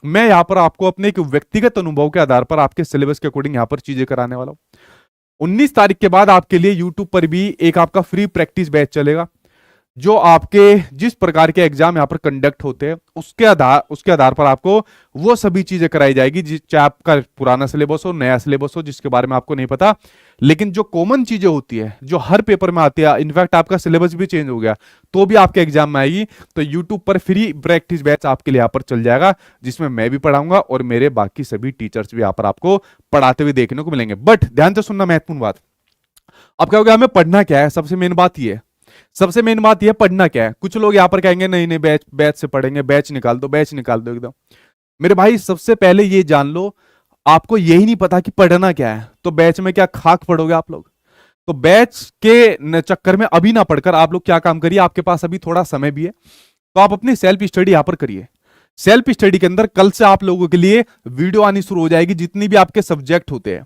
मैं यहाँ पर आपको अपने एक व्यक्तिगत अनुभव के आधार पर आपके सिलेबस के अकॉर्डिंग यहाँ पर चीजें कराने वाला हूँ। 19 तारीख के बाद आपके लिए यूट्यूब पर भी एक आपका फ्री प्रैक्टिस बैच चलेगा, जो आपके जिस प्रकार के एग्जाम यहाँ पर कंडक्ट होते हैं उसके आधार पर आपको वो सभी चीजें कराई जाएगी, चाहे आपका पुराना सिलेबस हो, नया सिलेबस हो, जिसके बारे में आपको नहीं पता, लेकिन जो कॉमन चीजें होती है जो हर पेपर में आती है, इनफैक्ट आपका सिलेबस भी चेंज हो गया तो भी आपके एग्जाम में आएगी, तो यूट्यूब पर फ्री प्रैक्टिस बैच आपके लिए यहाँ पर चल जाएगा, जिसमें मैं भी पढ़ाऊंगा और मेरे बाकी सभी टीचर्स भी यहाँ पर आपको पढ़ाते हुए देखने को मिलेंगे। बट ध्यान से सुनना महत्वपूर्ण बात, अब क्या होगा, हमें पढ़ना क्या है, सबसे मेन बात ये है, सबसे मेन बात यह पढ़ना क्या है। कुछ लोग यहां पर कहेंगे नहीं नहीं बैच बैच से पढ़ेंगे, बैच निकाल दो, बैच निकाल दो एकदम। मेरे भाई सबसे पहले ये जान लो, आपको यही नहीं पता कि पढ़ना क्या है, तो बैच में क्या खाक पढ़ोगे आप लोग? तो बैच के चक्कर में अभी ना पढ़कर आप लोग क्या काम करिए, आपके पास अभी थोड़ा समय भी है तो आप अपनी सेल्फ स्टडी यहां पर करिए। सेल्फ स्टडी के अंदर कल से आप लोगों के लिए वीडियो आनी शुरू हो जाएगी, जितनी भी आपके सब्जेक्ट होते हैं,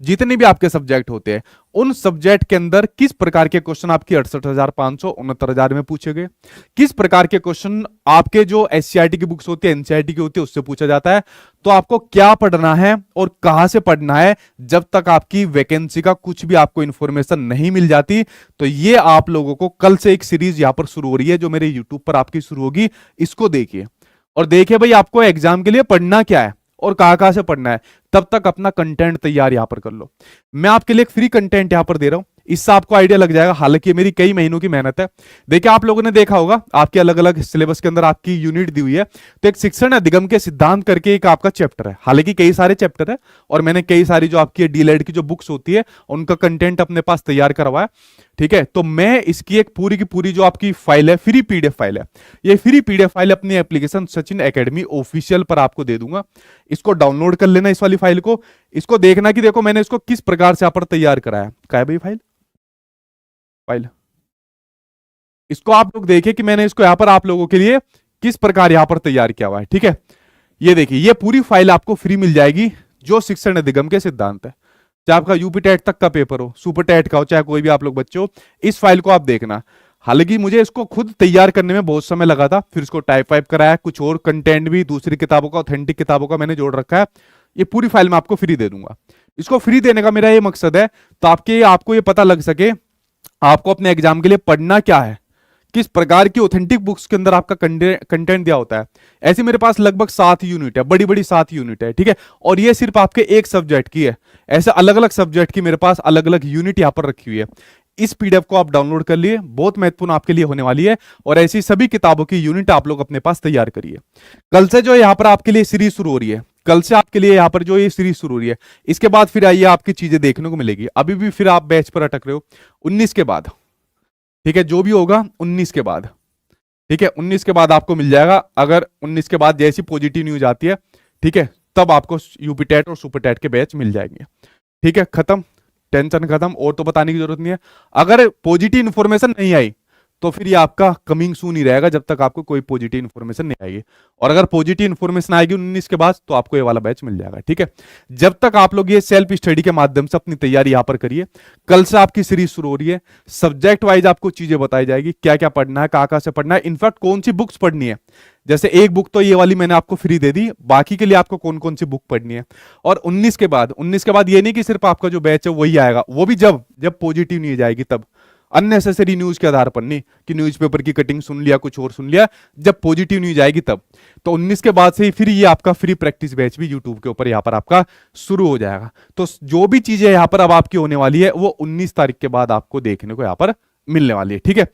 जितने भी आपके सब्जेक्ट होते हैं उन सब्जेक्ट के अंदर किस प्रकार के क्वेश्चन आपकी 68,500 69,000 में पूछे गए, किस प्रकार के क्वेश्चन आपके जो एससीईआरटी की बुक्स होती है, एनसीईआरटी की होती है, उससे पूछा जाता है, तो आपको क्या पढ़ना है और कहां से पढ़ना है, जब तक आपकी वैकेंसी का कुछ भी आपको इंफॉर्मेशन नहीं मिल जाती। तो ये आप लोगों को कल से एक सीरीज यहां पर शुरू हो रही है, जो मेरे यूट्यूब पर आपकी शुरू होगी, इसको देखिए और देखिए भाई आपको एग्जाम के लिए पढ़ना क्या है और कहां से पढ़ना है, तब तक अपना कंटेंट तैयार यहां पर कर लो। मैं आपके लिए एक फ्री कंटेंट यहां पर दे रहा हूं, इससे आपको आइडिया लग जाएगा, हालांकि मेरी कई महीनों की मेहनत है। देखिए आप लोगों ने देखा होगा आपके अलग अलग सिलेबस के अंदर आपकी यूनिट दी हुई है, तो एक शिक्षण अधिगम के सिद्धांत करके एक आपका चैप्टर है, हालांकि कई सारे चैप्टर है और मैंने कई सारी जो आपकी डीएलएड की जो बुक्स होती है उनका कंटेंट अपने पास तैयार करवाया, ठीक है। तो मैं इसकी एक पूरी की पूरी जो आपकी फाइल है, फ्री पीडीएफ फाइल है, ये फ्री पीडीएफ फाइल अपनी एप्लीकेशन सचिन एकेडमी ऑफिशियल पर आपको दे दूंगा। इसको डाउनलोड कर लेना, इस वाली फाइल को, इसको देखना कि देखो मैंने इसको किस प्रकार से यहाँ पर तैयार कराया। क्या है भाई फाइल, फाइल इसको आप लोग देखिए कि मैंने इसको यहां पर आप लोगों के लिए किस प्रकार यहां पर तैयार किया हुआ है, ठीक है। ये देखिए ये पूरी फाइल आपको फ्री मिल जाएगी, जो शिक्षण अधिगम के सिद्धांत है, चाहे आपका यूपी टेट तक का पेपर हो, सुपर टेट का हो, चाहे कोई भी आप लोग बच्चे हो, इस फाइल को आप देखना। हालांकि मुझे इसको खुद तैयार करने में बहुत समय लगा था, फिर इसको टाइप वाइप कराया, कुछ और कंटेंट भी दूसरी किताबों का, ऑथेंटिक किताबों का मैंने जोड़ रखा है। ये पूरी फाइल मैं आपको फ्री दे दूंगा। इसको फ्री देने का मेरा ये मकसद है तो आपको ये पता लग सके आपको अपने एग्जाम के लिए पढ़ना क्या है, किस प्रकार की ऑथेंटिक बुक्स के अंदर आपका कंटेंट दिया होता है। ऐसे मेरे पास लगभग 7 यूनिट है, बड़ी बड़ी 7 यूनिट है, ठीक है। और ये सिर्फ आपके एक सब्जेक्ट की है, ऐसे अलग अलग सब्जेक्ट की मेरे पास अलग अलग यूनिट यहां पर रखी हुई है। इस पीडीएफ को आप डाउनलोड कर लिए, बहुत महत्वपूर्ण आपके लिए होने वाली है, और ऐसी सभी किताबों की यूनिट आप लोग अपने पास तैयार करिए। कल से जो यहां पर आपके लिए सीरीज शुरू हो रही है, कल से आपके लिए यहां पर जो ये सीरीज शुरू हो रही है, इसके बाद फिर आइए आपकी चीजें देखने को मिलेगी। अभी भी फिर आप बैच पर अटक रहे हो, 19 के बाद, ठीक है, जो भी होगा 19 के बाद, ठीक है, 19 के बाद आपको मिल जाएगा। अगर 19 के बाद जैसी पॉजिटिव न्यूज आती है, ठीक है, तब आपको यूपी टेट और सुपर टेट के बैच मिल जाएंगे, ठीक है। खत्म, टेंशन खत्म, और तो बताने की जरूरत नहीं है। अगर पॉजिटिव इंफॉर्मेशन नहीं आई तो फिर ये आपका कमिंग सून ही रहेगा, जब तक आपको कोई पॉजिटिव इंफॉर्मेशन नहीं आएगी। और अगर पॉजिटिव इंफॉर्मेशन आएगी 19 के बाद तो आपको ये वाला बैच मिल जाएगा, ठीक है। जब तक आप लोग ये सेल्फ स्टडी के माध्यम से अपनी तैयारी यहां पर करिए। कल से आपकी सीरीज शुरू हो रही है, सब्जेक्ट वाइज आपको चीजें बताई जाएगी, क्या क्या पढ़ना है, कहां से पढ़ना है, इनफैक्ट कौन सी बुक्स पढ़नी है। जैसे एक बुक तो ये वाली मैंने आपको फ्री दे दी, बाकी के लिए आपको कौन कौन सी बुक पढ़नी है। और 19 के बाद ये नहीं कि सिर्फ आपका जो बैच है वही आएगा, वो भी जब पॉजिटिव न्यूज आएगी तब, अननेसेसरी न्यूज के आधार पर नहीं कि न्यूज़पेपर की कटिंग सुन लिया, कुछ और सुन लिया, जब पॉजिटिव न्यूज आएगी तब। तो 19 के बाद से ही फिर ये आपका फ्री प्रैक्टिस बैच भी यूट्यूब के ऊपर यहाँ पर आपका शुरू हो जाएगा। तो जो भी चीजें यहाँ पर अब आपकी होने वाली है वो 19 तारीख के बाद आपको देखने को यहाँ पर मिलने वाली है, ठीक है।